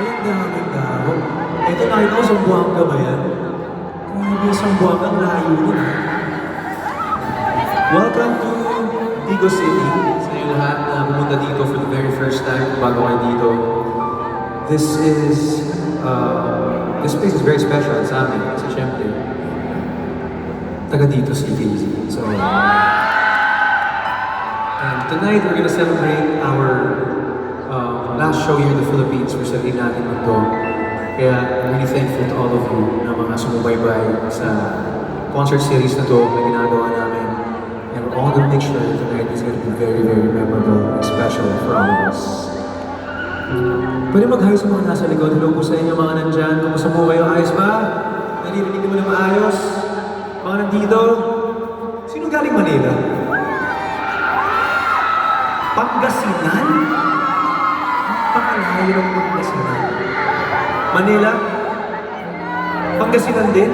Ay, ang daming tao. Ito, nakita ko, Zamboanga ba yan? Grabe, Zamboanga, ang layo nun. Welcome to Tigo City. Sa inyo lahat na pumunta dito for the very first time, bago kayo dito. This place is very special sa amin. Kasi syempre, taga dito si Daisy. So, and tonight we're gonna celebrate our last show here in the Philippines. We're celebrating natin ito. Kaya I'm really thankful to all of you na mga sumubaybay sa concert series na to na ginagawa namin. And we're all gonna make sure that tonight is gonna be very, very memorable and special for all of us. Pwede mag-hi sa mga nasa likod. Hello po sa inyo mga nandyan. Kumusta po kayo? Ayos ba? Naririnig mo na maayos? Mga nandito? Sino galing Manila? Pangasinan? Pakalayo ng Pangasinan. Manila? Pangasinan din?